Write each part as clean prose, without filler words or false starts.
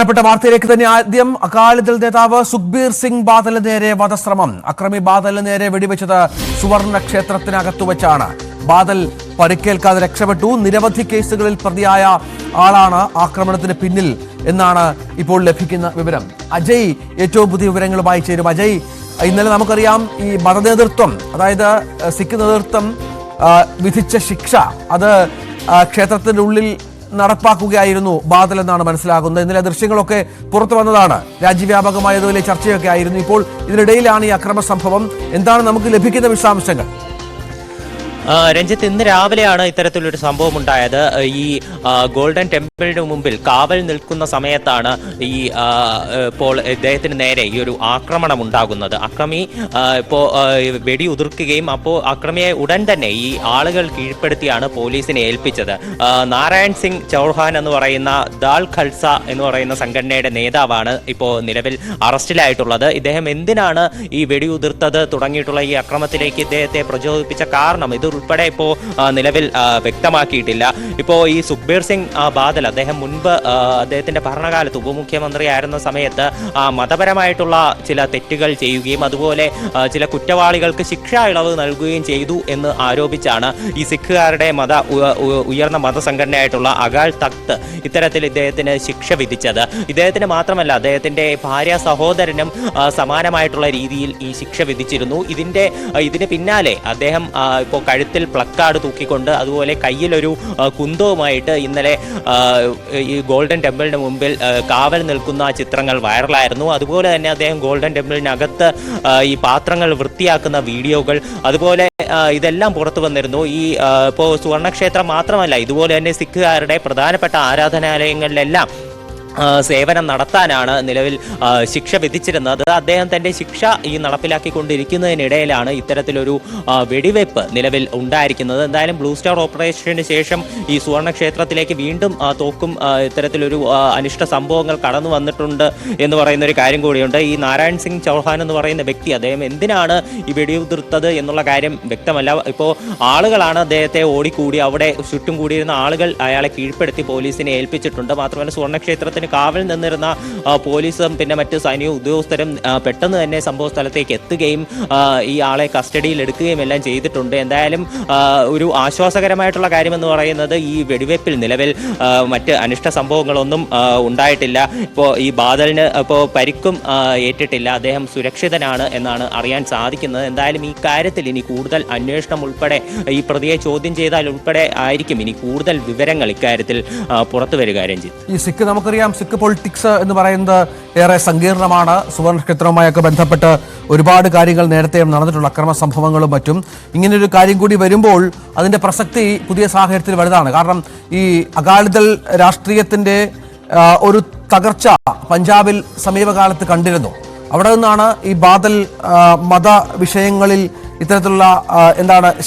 പ്രധാനപ്പെട്ട വാർത്തയിലേക്ക് തന്നെ ആദ്യം അകാലിദൾ നേതാവ് സുഖ്ബീർ സിംഗ് ബാദലിന് നേരെ വധശ്രമം. അക്രമി ബാദലിന് നേരെ വെടിവെച്ചത് സുവർണ ക്ഷേത്രത്തിനകത്തു വെച്ചാണ്. ബാദൽ പരിക്കേൽക്കാതെ രക്ഷപ്പെട്ടു. നിരവധി കേസുകളിൽ പ്രതിയായ ആളാണ് ആക്രമണത്തിന് പിന്നിൽ എന്നാണ് ഇപ്പോൾ ലഭിക്കുന്ന വിവരം. അജയ് ഏറ്റവും പുതിയ വിവരങ്ങളുമായി ചേരും. അജയ്, ഇന്നലെ നമുക്കറിയാം ഈ മതനേതൃത്വം, അതായത് സിഖ് നേതൃത്വം വിധിച്ച ശിക്ഷ അത് ക്ഷേത്രത്തിന്റെ ഉള്ളിൽ നടപ്പാക്കുകയായിരുന്നു ബാദൽ എന്നാണ് മനസ്സിലാകുന്നത്. ഇന്നലെ ദൃശ്യങ്ങളൊക്കെ പുറത്തു വന്നതാണ്. രാജ്യവ്യാപകമായതുപോലെ ചർച്ചയൊക്കെ ആയിരുന്നു. ഇപ്പോൾ ഇതിനിടയിലാണ് ഈ അക്രമ സംഭവം. എന്താണ് നമുക്ക് ലഭിക്കുന്ന വിശദാംശങ്ങൾ? രഞ്ജിത്ത്, ഇന്ന് രാവിലെയാണ് ഇത്തരത്തിലൊരു സംഭവം ഉണ്ടായത്. ഈ ഗോൾഡൻ ടെമ്പിളിന് മുമ്പിൽ കാവൽ നിൽക്കുന്ന സമയത്താണ് ഇപ്പോൾ ഇദ്ദേഹത്തിന് നേരെ ഈ ഒരു ആക്രമണം ഉണ്ടാകുന്നത്. അക്രമി ഇപ്പോൾ വെടി ഉതിർക്കുകയും അപ്പോൾ അക്രമിയെ ഉടൻ തന്നെ ഈ ആളുകൾ കീഴ്പ്പെടുത്തിയാണ് പോലീസിനെ ഏൽപ്പിച്ചത്. നാരായൺ സിംഗ് ചൗഹാൻ എന്ന് പറയുന്ന ദാൽ ഖൽസ എന്ന് പറയുന്ന സംഘടനയുടെ നേതാവാണ് ഇപ്പോൾ നിലവിൽ അറസ്റ്റിലായിട്ടുള്ളത്. ഇദ്ദേഹം എന്തിനാണ് ഈ വെടി ഉതിർത്തത് തുടങ്ങിയിട്ടുള്ള ഈ അക്രമത്തിലേക്ക് ഇദ്ദേഹത്തെ പ്രചോദിപ്പിച്ച കാരണം ഇത് ഉൾപ്പെടെ ഇപ്പോൾ നിലവിൽ വ്യക്തമാക്കിയിട്ടില്ല. ഇപ്പോൾ ഈ സുഖ്ബീർ സിംഗ് ബാദൽ അദ്ദേഹം മുൻപ് അദ്ദേഹത്തിന്റെ ഭരണകാലത്ത് ഉപമുഖ്യമന്ത്രിയായിരുന്ന സമയത്ത് മതപരമായിട്ടുള്ള ചില തെറ്റുകൾ ചെയ്യുകയും അതുപോലെ ചില കുറ്റവാളികൾക്ക് ശിക്ഷാ ഇളവ് നൽകുകയും ചെയ്തു എന്ന് ആരോപിച്ചാണ് ഈ സിഖുകാരുടെ ഉയർന്ന മതസംഘടനയായിട്ടുള്ള അകാൽ തഖ്ത് ഇത്തരത്തിൽ ഇദ്ദേഹത്തിന് ശിക്ഷ വിധിച്ചത്. ഇദ്ദേഹത്തിന് മാത്രമല്ല, അദ്ദേഹത്തിന്റെ ഭാര്യ സഹോദരനും സമാനമായിട്ടുള്ള രീതിയിൽ ഈ ശിക്ഷ വിധിച്ചിരുന്നു. ഇതിന് പിന്നാലെ അദ്ദേഹം ഇപ്പോൾ കഴുത്തിൽ പ്ലക്കാർഡ് തൂക്കിക്കൊണ്ട് അതുപോലെ കയ്യിലൊരു കുന്തവുമായിട്ട് ഇന്നലെ ഈ ഗോൾഡൻ ടെമ്പിളിന് മുമ്പിൽ കാവൽ നിൽക്കുന്ന ചിത്രങ്ങൾ വൈറലായിരുന്നു. അതുപോലെ തന്നെ അദ്ദേഹം ഗോൾഡൻ ടെമ്പിളിനകത്ത് ഈ പാത്രങ്ങൾ വൃത്തിയാക്കുന്ന വീഡിയോകൾ അതുപോലെ ഇതെല്ലാം പുറത്തു വന്നിരുന്നു. ഈ ഇപ്പോൾ സുവർണക്ഷേത്രം മാത്രമല്ല, ഇതുപോലെ തന്നെ സിഖുകാരുടെ പ്രധാനപ്പെട്ട ആരാധനാലയങ്ങളിലെല്ലാം സേവനം നടത്താനാണ് നിലവിൽ ശിക്ഷ വിധിച്ചിരുന്നത്. അദ്ദേഹം തന്റെ ശിക്ഷ ഈ നടപ്പിലാക്കിക്കൊണ്ടിരിക്കുന്നതിനിടയിലാണ് ഇത്തരത്തിലൊരു വെടിവെപ്പ് നിലവിൽ ഉണ്ടായിരിക്കുന്നത്. എന്തായാലും ബ്ലൂ സ്റ്റാർ ഓപ്പറേഷന് ശേഷം ഈ സുവർണക്ഷേത്രത്തിലേക്ക് വീണ്ടും തോക്കും ഇത്തരത്തിലൊരു അനിഷ്ട സംഭവങ്ങൾ കടന്നു വന്നിട്ടുണ്ട് എന്ന് പറയുന്ന ഒരു കാര്യം കൂടിയുണ്ട്. ഈ നാരായൺ സിംഗ് ചൗഹാൻ എന്ന് പറയുന്ന വ്യക്തി അദ്ദേഹം എന്തിനാണ് ഈ വെടിയുതിർത്തത് എന്നുള്ള കാര്യം വ്യക്തമല്ല. ഇപ്പോൾ ആളുകളാണ് അദ്ദേഹത്തെ ഓടിക്കൂടി അവിടെ ചുറ്റും കൂടിയിരുന്ന ആളുകൾ അയാളെ കീഴ്പ്പെടുത്തി പോലീസിനെ ഏൽപ്പിച്ചിട്ടുണ്ട്. മാത്രമല്ല സുവർണക്ഷേത്രത്തിൽ കാവൽ നിന്നിരുന്ന പോലീസും പിന്നെ മറ്റ് സൈനിക ഉദ്യോഗസ്ഥരും പെട്ടെന്ന് തന്നെ സംഭവ സ്ഥലത്തേക്ക് എത്തുകയും ഈ ആളെ കസ്റ്റഡിയിൽ എടുക്കുകയും എല്ലാം ചെയ്തിട്ടുണ്ട്. എന്തായാലും ഒരു ആശ്വാസകരമായിട്ടുള്ള കാര്യമെന്ന് പറയുന്നത് ഈ വെടിവെപ്പിൽ നിലവിൽ മറ്റ് അനിഷ്ട സംഭവങ്ങളൊന്നും ഉണ്ടായിട്ടില്ല. ഇപ്പോൾ ഈ ബാദലിന് ഇപ്പോൾ പരിക്കും ഏറ്റിട്ടില്ല. അദ്ദേഹം സുരക്ഷിതനാണ് എന്നാണ് അറിയാൻ സാധിക്കുന്നത്. എന്തായാലും ഈ കാര്യത്തിൽ ഇനി കൂടുതൽ അന്വേഷണം ഉൾപ്പെടെ ഈ പ്രതിയെ ചോദ്യം ചെയ്താൽ ഉൾപ്പെടെ ആയിരിക്കും ഇനി കൂടുതൽ വിവരങ്ങൾ ഇക്കാര്യത്തിൽ പുറത്തു വരിക. രഞ്ജിത്ത്, ഈ സിഖ് നമുക്കറിയാം, സിഖ് പൊളിറ്റിക്സ് എന്ന് പറയുന്നത് ഏറെ സങ്കീർണമാണ്. സുവർണക്ഷേത്രവുമായൊക്കെ ബന്ധപ്പെട്ട് ഒരുപാട് കാര്യങ്ങൾ നേരത്തെ നടന്നിട്ടുള്ള അക്രമ സംഭവങ്ങളും മറ്റും. ഇങ്ങനൊരു കാര്യം കൂടി വരുമ്പോൾ അതിന്റെ പ്രസക്തി പുതിയ സാഹചര്യത്തിൽ വലുതാണ്. കാരണം ഈ അകാലിദൾ രാഷ്ട്രീയത്തിന്റെ ഒരു തകർച്ച പഞ്ചാബിൽ സമീപകാലത്ത് കണ്ടിരുന്നു. അവിടെ നിന്നാണ് ഈ ബാദൽ മത വിഷയങ്ങളിൽ ഇത്തരത്തിലുള്ള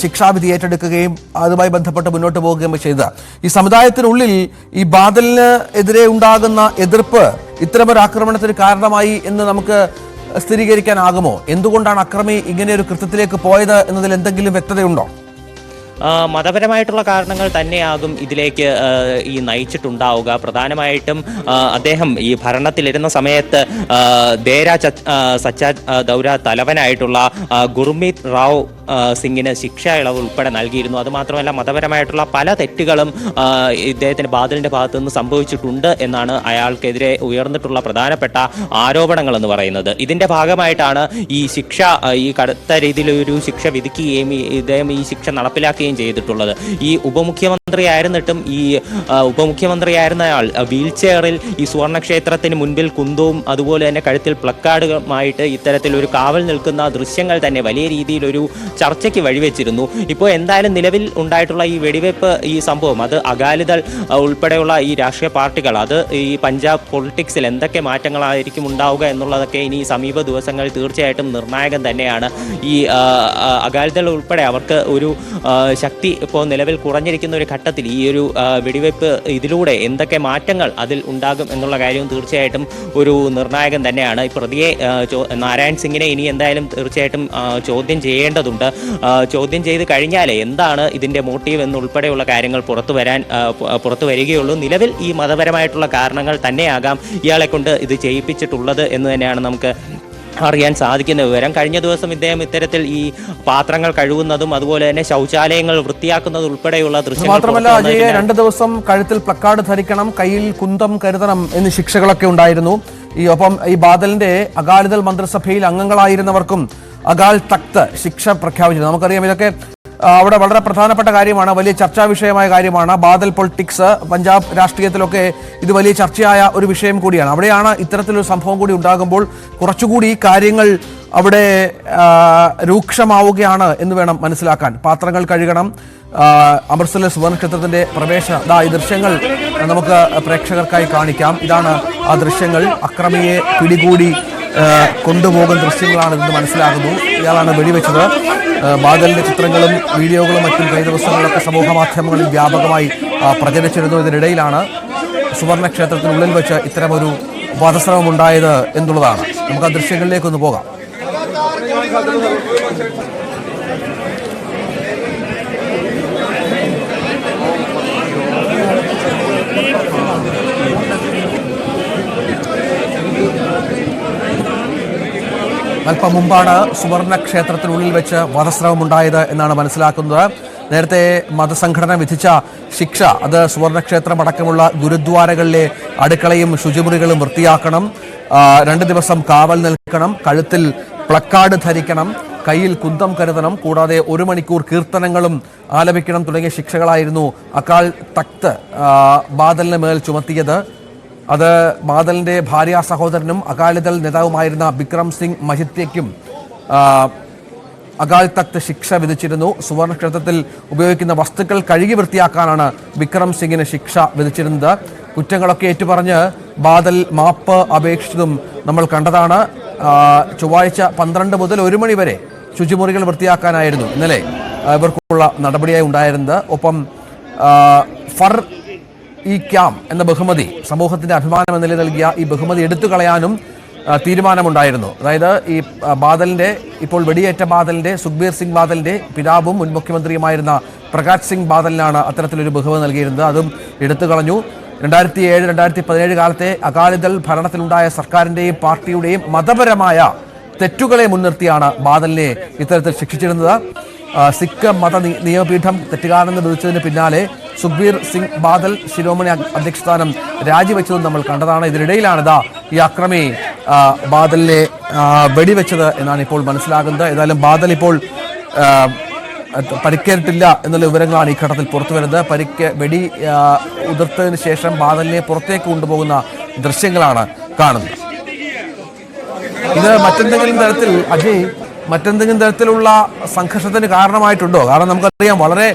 ശിക്ഷാവിധി ഏറ്റെടുക്കുകയും അതുമായി ബന്ധപ്പെട്ട് മുന്നോട്ട് പോവുകയും ചെയ്തത്. ഈ സമുദായത്തിനുള്ളിൽ ഈ ബാദലിന് എതിരെ ഉണ്ടാകുന്ന എതിർപ്പ് ഇത്തരമൊരു ആക്രമണത്തിന് കാരണമായി എന്ന് നമുക്ക് സ്ഥിരീകരിക്കാനാകുമോ? എന്തുകൊണ്ടാണ് അക്രമി ഇങ്ങനെയൊരു കൃത്യത്തിലേക്ക് പോയത് എന്നതിൽ എന്തെങ്കിലും വ്യക്തതയുണ്ടോ? മതപരമായിട്ടുള്ള കാരണങ്ങൾ തന്നെയാകും ഇതിലേക്ക് ഈ നയിച്ചിട്ടുണ്ടാവുക. പ്രധാനമായിട്ടും അദ്ദേഹം ഈ ഭരണത്തിലിരുന്ന സമയത്ത് ദേര സച്ചാദ് ദൗര തലവനായിട്ടുള്ള ഗുർമീത് റാവു സിംഗിന് ശിക്ഷാ ഇളവ് ഉൾപ്പെടെ നൽകിയിരുന്നു. അതുമാത്രമല്ല, മതപരമായിട്ടുള്ള പല തെറ്റുകളും ഇദ്ദേഹത്തിന് ബാദലിന്റെ ഭാഗത്തു നിന്ന് സംഭവിച്ചിട്ടുണ്ട് എന്നാണ് അയാൾക്കെതിരെ ഉയർന്നിട്ടുള്ള പ്രധാനപ്പെട്ട ആരോപണങ്ങൾ എന്ന് പറയുന്നത്. ഇതിന്റെ ഭാഗമായിട്ടാണ് ഈ ശിക്ഷ ഈ കടുത്ത രീതിയിലൊരു ശിക്ഷ വിധിക്കുകയും ഇദ്ദേഹം ഈ ശിക്ഷ നടപ്പിലാക്കുകയും ചെയ്തിട്ടുള്ളത്. ഈ ഉപമുഖ്യമന്ത്രിയായിരുന്നിട്ടും ഈ ഉപമുഖ്യമന്ത്രിയായിരുന്ന ആൾ വീൽ ചെയറിൽ ഈ സുവർണക്ഷേത്രത്തിന് മുൻപിൽ കുന്തവും അതുപോലെ തന്നെ കഴുത്തിൽ പ്ലക്കാർഡുമായിട്ട് ഇത്തരത്തിലൊരു കാവൽ നിൽക്കുന്ന ദൃശ്യങ്ങൾ തന്നെ വലിയ രീതിയിലൊരു ചർച്ചയ്ക്ക് വഴിവെച്ചിരുന്നു. ഇപ്പോൾ എന്തായാലും നിലവിൽ ഉണ്ടായിട്ടുള്ള ഈ വെടിവെപ്പ് ഈ സംഭവം അത് അകാലിദൾ ഉൾപ്പെടെയുള്ള ഈ രാഷ്ട്രീയ പാർട്ടികൾ അത് ഈ പഞ്ചാബ് പൊളിറ്റിക്സിൽ എന്തൊക്കെ മാറ്റങ്ങളായിരിക്കും ഉണ്ടാവുക എന്നുള്ളതൊക്കെ ഇനി സമീപ ദിവസങ്ങളിൽ തീർച്ചയായിട്ടും നിർണായകം തന്നെയാണ്. ഈ അകാലിദൾ ഉൾപ്പെടെ അവർക്ക് ഒരു ശക്തി ഇപ്പോൾ നിലവിൽ കുറഞ്ഞിരിക്കുന്ന ഒരു ഘട്ടം ഘട്ടത്തിൽ ഈ ഒരു വെടിവെപ്പ് ഇതിലൂടെ എന്തൊക്കെ മാറ്റങ്ങൾ അതിൽ ഉണ്ടാകും എന്നുള്ള കാര്യവും തീർച്ചയായിട്ടും ഒരു നിർണായകം തന്നെയാണ്. ഈ പ്രതിയെ നാരായൺ സിംഗിനെ ഇനി എന്തായാലും തീർച്ചയായിട്ടും ചോദ്യം ചെയ്യേണ്ടതുണ്ട്. ചോദ്യം ചെയ്ത് കഴിഞ്ഞാൽ എന്താണ് ഇതിൻ്റെ മോട്ടീവ് എന്നുൾപ്പെടെയുള്ള കാര്യങ്ങൾ പുറത്തു വരികയുള്ളൂ. നിലവിൽ ഈ മതപരമായിട്ടുള്ള കാരണങ്ങൾ തന്നെയാകാം ഇയാളെ കൊണ്ട് ഇത് ചെയ്യിപ്പിച്ചിട്ടുള്ളത് എന്ന് തന്നെയാണ് നമുക്ക് അറിയാൻ സാധിക്കുന്ന വിവരം. കഴിഞ്ഞ ദിവസം ഇദ്ദേഹം ഇത്തരത്തിൽ ഈ പാത്രങ്ങൾ കഴുകുന്നതും അതുപോലെ തന്നെ ശൗചാലയങ്ങൾ വൃത്തിയാക്കുന്നത് ഉൾപ്പെടെയുള്ള ദൃശ്യങ്ങൾ മാത്രമല്ല അജയ് 2 ദിവസം കഴുത്തിൽ പ്ലക്കാർഡ് ധരിക്കണം, കയ്യിൽ കുന്തം കരുതണം എന്നീ ശിക്ഷകളൊക്കെ ഉണ്ടായിരുന്നു. ഒപ്പം ഈ ബാദലിന്റെ അകാലിദൾ മന്ത്രിസഭയിൽ അംഗങ്ങളായിരുന്നവർക്കും അകാൽ തഖ്ത് ശിക്ഷ പ്രഖ്യാപിച്ചിരുന്നു. നമുക്കറിയാം ഇതൊക്കെ അവിടെ വളരെ പ്രധാനപ്പെട്ട കാര്യമാണ്, വലിയ ചർച്ചാ വിഷയമായ കാര്യമാണ്. ബാദൽ പൊളിറ്റിക്സ് പഞ്ചാബ് രാഷ്ട്രീയത്തിലൊക്കെ ഇത് വലിയ ചർച്ചയായ ഒരു വിഷയം കൂടിയാണ്. അവിടെയാണ് ഇത്തരത്തിലൊരു സംഭവം കൂടി ഉണ്ടാകുമ്പോൾ കുറച്ചുകൂടി കാര്യങ്ങൾ അവിടെ രൂക്ഷമാവുകയാണ് എന്ന് വേണം മനസ്സിലാക്കാൻ. പാത്രങ്ങൾ കഴുകണം, അമൃത്സറിലെ സുവർണ്ണ ക്ഷേത്രത്തിന്റെ പ്രവേശന ഈ ദൃശ്യങ്ങൾ നമുക്ക് പ്രേക്ഷകർക്കായി കാണിക്കാം. ഇതാണ് ആ ദൃശ്യങ്ങൾ. അക്രമിയെ പിടികൂടി കൊണ്ടുപോകുന്ന ദൃശ്യങ്ങളാണിതെന്ന് മനസ്സിലാകുന്നു. ഇയാളാണ് വെടിവെച്ചത്. ബാദലിന്റെ ചിത്രങ്ങളും വീഡിയോകളും മറ്റും കഴിഞ്ഞ ദിവസങ്ങളിലൊക്കെ സമൂഹ മാധ്യമങ്ങളിൽ വ്യാപകമായി പ്രചരിച്ചിരുന്നു. ഇതിനിടയിലാണ് സുവർണ്ണ ക്ഷേത്രത്തിനുള്ളിൽ വെച്ച് ഇത്തരമൊരു വധശ്രമം ഉണ്ടായത് എന്നുള്ളതാണ്. നമുക്ക് ആ ദൃശ്യങ്ങളിലേക്കൊന്ന് പോകാം. അല്പം മുമ്പാണ് സുവർണ്ണ ക്ഷേത്രത്തിനുള്ളിൽ വെച്ച് വധശ്രമം ഉണ്ടായത് എന്നാണ് മനസ്സിലാക്കുന്നത്. നേരത്തെ മതസംഘടന വിധിച്ച ശിക്ഷ അത് സുവർണ്ണക്ഷേത്രം അടക്കമുള്ള ഗുരുദ്വാരകളിലെ അടുക്കളയും ശുചിമുറികളും വൃത്തിയാക്കണം, 2 ദിവസം കാവൽ നിൽക്കണം, കഴുത്തിൽ പ്ലക്കാർഡ് ധരിക്കണം, കയ്യിൽ കുന്തം കരുതണം, കൂടാതെ 1 മണിക്കൂർ കീർത്തനങ്ങളും ആലപിക്കണം തുടങ്ങിയ ശിക്ഷകളായിരുന്നു അകാൽ തഖ്ത് ബാദലിന് മേൽ ചുമത്തിയത്. അത് ബാദലിന്റെ ഭാര്യ സഹോദരനും അകാലിദൾ നേതാവുമായിരുന്ന ബിക്രം സിംഗ് മഹിത്യയ്ക്കും അകാൽ തഖ്ത് ശിക്ഷ വിധിച്ചിരുന്നു. സുവർണ്ണ ക്ഷേത്രത്തിൽ ഉപയോഗിക്കുന്ന വസ്തുക്കൾ കഴുകി വൃത്തിയാക്കാനാണ് ബിക്രം സിംഗിന് ശിക്ഷ വിധിച്ചിരുന്നത്. കുറ്റങ്ങളൊക്കെ ഏറ്റുപറഞ്ഞ് ബാദൽ മാപ്പ് അപേക്ഷിച്ചതും നമ്മൾ കണ്ടതാണ്. ചൊവ്വാഴ്ച 12 മുതൽ 1 മണി വരെ ശുചിമുറികൾ വൃത്തിയാക്കാനായിരുന്നു ഇന്നലെ ഇവർക്കുള്ള നടപടിയായി ഉണ്ടായിരുന്നത്. ഒപ്പം ഫർ ഈ ക്യാം എന്ന ബഹുമതി, സമൂഹത്തിന്റെ അഭിമാനം എന്ന നിലയിൽ നൽകിയ ഈ ബഹുമതി എടുത്തു കളയാനും തീരുമാനമുണ്ടായിരുന്നു. അതായത് ഈ ബാദലിന്റെ ഇപ്പോൾ വെടിയേറ്റ ബാദലിന്റെ സുഖ്ബീർ സിംഗ് ബാദലിന്റെ പിതാവും മുൻ മുഖ്യമന്ത്രിയുമായിരുന്ന പ്രകാശ് സിംഗ് ബാദലിനാണ് അത്തരത്തിലൊരു ബഹുമതി നൽകിയിരുന്നത്. അതും എടുത്തു കളഞ്ഞു. 2007-2017 കാലത്തെ അകാലിദൾ ഭരണത്തിലുണ്ടായ സർക്കാരിന്റെയും പാർട്ടിയുടെയും മതപരമായ തെറ്റുകളെ മുൻനിർത്തിയാണ് ബാദലിനെ ഇത്തരത്തിൽ ശിക്ഷിച്ചിരുന്നത്. സിഖ് മത നിയമപീഠം തെറ്റുകാരെന്ന് വിധിച്ചതിന് പിന്നാലെ സുഖ്ബീർ സിംഗ് ബാദൽ ശിരോമണി അധ്യക്ഷസ്ഥാനം രാജിവെച്ചതും നമ്മൾ കണ്ടതാണ്. ഇതിനിടയിലാണിതാ ഈ അക്രമി ബാദലിനെ വെടിവെച്ചത് എന്നാണ് ഇപ്പോൾ മനസ്സിലാകുന്നത്. ഏതായാലും ബാദൽ ഇപ്പോൾ പരിക്കേറ്റിട്ടില്ല എന്നുള്ള വിവരങ്ങളാണ് ഈ ഘട്ടത്തിൽ പുറത്തു വരുന്നത്. വെടി ഉതിർത്തതിന് ശേഷം ബാദലിനെ പുറത്തേക്ക് കൊണ്ടുപോകുന്ന ദൃശ്യങ്ങളാണ് കാണുന്നത്. ഇത് മറ്റെന്തെങ്കിലും തരത്തിലുള്ള സംഘർഷത്തിന് കാരണമായിട്ടുണ്ടോ? കാരണം നമുക്കറിയാം വളരെ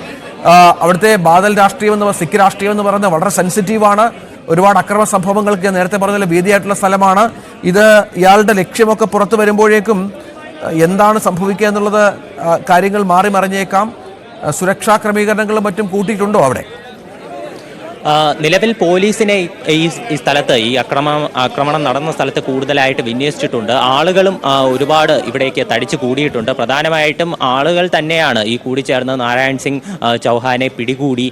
അവിടുത്തെ ബാദൽ രാഷ്ട്രീയം എന്ന് സിഖ് രാഷ്ട്രീയം എന്ന് പറയുന്നത് വളരെ സെൻസിറ്റീവാണ്. ഒരുപാട് അക്രമ സംഭവങ്ങൾക്ക് നേരത്തെ പറഞ്ഞ ഭീതിയായിട്ടുള്ള സ്ഥലമാണ്. ഇത് ഇയാളുടെ ലക്ഷ്യമൊക്കെ പുറത്തു വരുമ്പോഴേക്കും എന്താണ് സംഭവിക്കുക എന്നുള്ളത് കാര്യങ്ങൾ മാറി മറിഞ്ഞേക്കാം. സുരക്ഷാ ക്രമീകരണങ്ങളും മറ്റും കൂട്ടിയിട്ടുണ്ടോ അവിടെ? നിലവിൽ പോലീസിനെ ഈ സ്ഥലത്ത് ഈ ആക്രമണം നടന്ന സ്ഥലത്ത് കൂടുതലായിട്ട് വിന്യസിച്ചിട്ടുണ്ട്. ആളുകളും ഒരുപാട് ഇവിടേക്ക് തടിച്ചു കൂടിയിട്ടുണ്ട്. പ്രധാനമായിട്ടും ആളുകൾ തന്നെയാണ് ഈ കൂടിച്ചേർന്ന് നാരായൺ സിംഗ് ചൗഹാനെ പിടികൂടി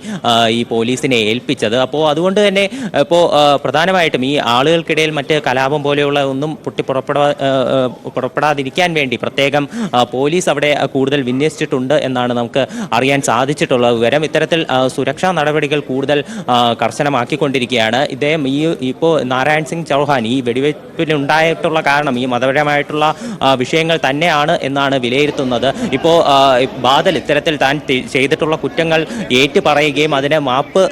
ഈ പോലീസിനെ ഏൽപ്പിച്ചത്. അപ്പോൾ അതുകൊണ്ട് തന്നെ ഇപ്പോൾ പ്രധാനമായിട്ടും ഈ ആളുകൾക്കിടയിൽ മറ്റ് കലാപം പോലെയുള്ള ഒന്നും പുറപ്പെടാതിരിക്കാൻ വേണ്ടി പ്രത്യേകം പോലീസ് അവിടെ കൂടുതൽ വിന്യസിച്ചിട്ടുണ്ട് എന്നാണ് നമുക്ക് അറിയാൻ സാധിച്ചിട്ടുള്ള വിവരം. ഇത്തരത്തിൽ സുരക്ഷാ നടപടികൾ കൂടുതൽ കർശനമാക്കിക്കൊണ്ടിരിക്കുകയാണ്. ഇദ്ദേഹം ഇപ്പോൾ നാരായൺ സിംഗ് ചൗഹാൻ ഈ വെടിവയ്പ്പിനുണ്ടായിട്ടുള്ള കാരണം ഈ മതപരമായിട്ടുള്ള വിഷയങ്ങൾ തന്നെയാണ് എന്നാണ് വിലയിരുത്തുന്നത്. ഇപ്പോൾ ബാദൽ ഇത്തരത്തിൽ താൻ ചെയ്തിട്ടുള്ള കുറ്റങ്ങൾ ഏറ്റു പറയുകയും അതിനെ മാപ്പ്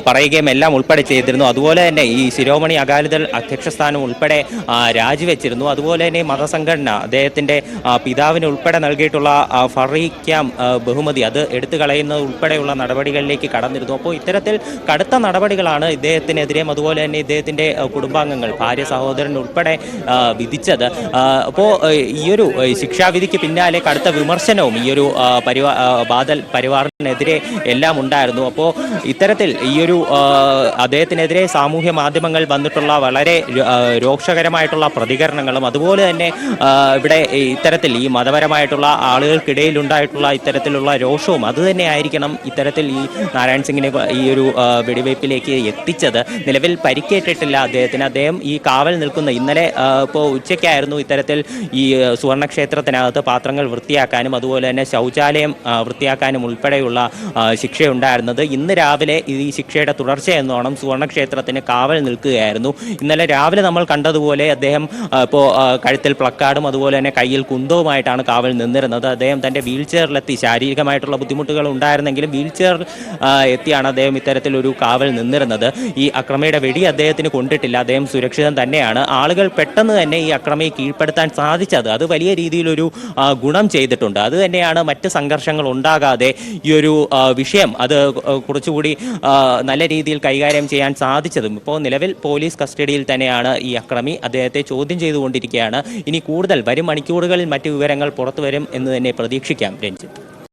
പറയുകയും എല്ലാം ഉൾപ്പെടെ ചെയ്തിരുന്നു. അതുപോലെ തന്നെ ഈ ശിരോമണി അകാലിദൾ അധ്യക്ഷസ്ഥാനം ഉൾപ്പെടെ രാജിവെച്ചിരുന്നു. അതുപോലെ തന്നെ മതസംഘടന അദ്ദേഹത്തിൻ്റെ പിതാവിന് ഉൾപ്പെടെ നൽകിയിട്ടുള്ള ഫറി ക്യാം ബഹുമതി അത് എടുത്തു കളയുന്നത് ഉൾപ്പെടെയുള്ള നടപടികളിലേക്ക് കടന്നിരുന്നു. അപ്പോൾ ഇത്തരത്തിൽ കടുത്ത നടപടികളാണ് ഇദ്ദേഹത്തിനെതിരെയും അതുപോലെ തന്നെ ഇദ്ദേഹത്തിൻ്റെ കുടുംബാംഗങ്ങൾ, ഭാര്യ, സഹോദരൻ ഉൾപ്പെടെ വിധിച്ചത്. അപ്പോൾ ഈ ഒരു ശിക്ഷാവിധിക്ക് പിന്നാലെ കടുത്ത വിമർശനവും ഈ ഒരു ബാദൽ പരിവാറിനെതിരെ എല്ലാം ഉണ്ടായിരുന്നു. അപ്പോൾ ഇത്തരത്തിൽ ഈ ഒരു അദ്ദേഹത്തിനെതിരെ സാമൂഹ്യ മാധ്യമങ്ങൾ വന്നിട്ടുള്ള വളരെ രോക്ഷകരമായിട്ടുള്ള പ്രതികരണങ്ങളും അതുപോലെ തന്നെ ഇവിടെ ഇത്തരത്തിൽ ഈ മതപരമായിട്ടുള്ള ആളുകൾക്കിടയിൽ ഉണ്ടായിട്ടുള്ള ഇത്തരത്തിലുള്ള രോഷവും അതുതന്നെ ആയിരിക്കണം ഇത്തരത്തിൽ ഈ നാരായൺ സിംഗിനെ ഈ ഒരു വെടിവയ്പ്പിലേക്ക് എത്തിച്ചത്. നിലവിൽ പരിക്കേറ്റിട്ടില്ല അദ്ദേഹത്തിന്. അദ്ദേഹം ഈ കാവൽ നിൽക്കുന്ന ഇന്നലെ ഇപ്പോൾ ഉച്ചയ്ക്കായിരുന്നു ഇത്തരത്തിൽ ഈ സുവർണക്ഷേത്രത്തിനകത്ത് പാത്രങ്ങൾ വൃത്തിയാക്കാനും അതുപോലെ തന്നെ ശൗചാലയം വൃത്തിയാക്കാനും ഉൾപ്പെടെയുള്ള ശിക്ഷയുണ്ടായിരുന്നത്. ഇന്ന് രാവിലെ ഈ ശിക്ഷയുടെ തുടർച്ചയെന്നോണം സുവർണക്ഷേത്രത്തിന് കാവൽ നിൽക്കുകയായിരുന്നു. ഇന്നലെ രാവിലെ നമ്മൾ കണ്ടതുപോലെ അദ്ദേഹം ഇപ്പോൾ കഴുത്തിൽ പ്ലക്കാർഡും അതുപോലെ തന്നെ കയ്യിൽ കുന്തവുമായിട്ടാണ് കാവൽ നിന്നിരുന്നത്. അദ്ദേഹം തൻ്റെ വീൽ ചെയറിലെത്തി, ശാരീരികമായിട്ടുള്ള ബുദ്ധിമുട്ടുകൾ ഉണ്ടായിരുന്നെങ്കിലും വീൽ ചെയർ എത്തിയാണ് അദ്ദേഹം ഇത്തരത്തിലൊരു കാവൽ നിന്നിരുന്നത്. ഈ അക്രമിയുടെ വെടി അദ്ദേഹത്തിന് കൊണ്ടിട്ടില്ല, അദ്ദേഹം സുരക്ഷിതൻ തന്നെയാണ്. ആളുകൾ പെട്ടെന്ന് തന്നെ ഈ അക്രമിയെ കീഴ്പ്പെടുത്താൻ സാധിച്ചത് അത് വലിയ രീതിയിലൊരു ഗുണം ചെയ്തിട്ടുണ്ട്. അത് തന്നെയാണ് മറ്റ് സംഘർഷങ്ങൾ ഉണ്ടാകാതെ ഈ ഒരു വിഷയം അത് കുറച്ചുകൂടി നല്ല രീതിയിൽ കൈകാര്യം ചെയ്യാൻ സാധിച്ചതും. ഇപ്പോൾ നിലവിൽ പോലീസ് കസ്റ്റഡിയിൽ തന്നെയാണ് ഈ അക്രമി. അദ്ദേഹത്തെ ചോദ്യം ചെയ്തുകൊണ്ടിരിക്കുകയാണ്. ഇനി കൂടുതൽ വരും മണിക്കൂറുകളിൽ മറ്റ് വിവരങ്ങൾ പുറത്തു വരും എന്ന് തന്നെ പ്രതീക്ഷിക്കാം. രഞ്ജിത്ത്.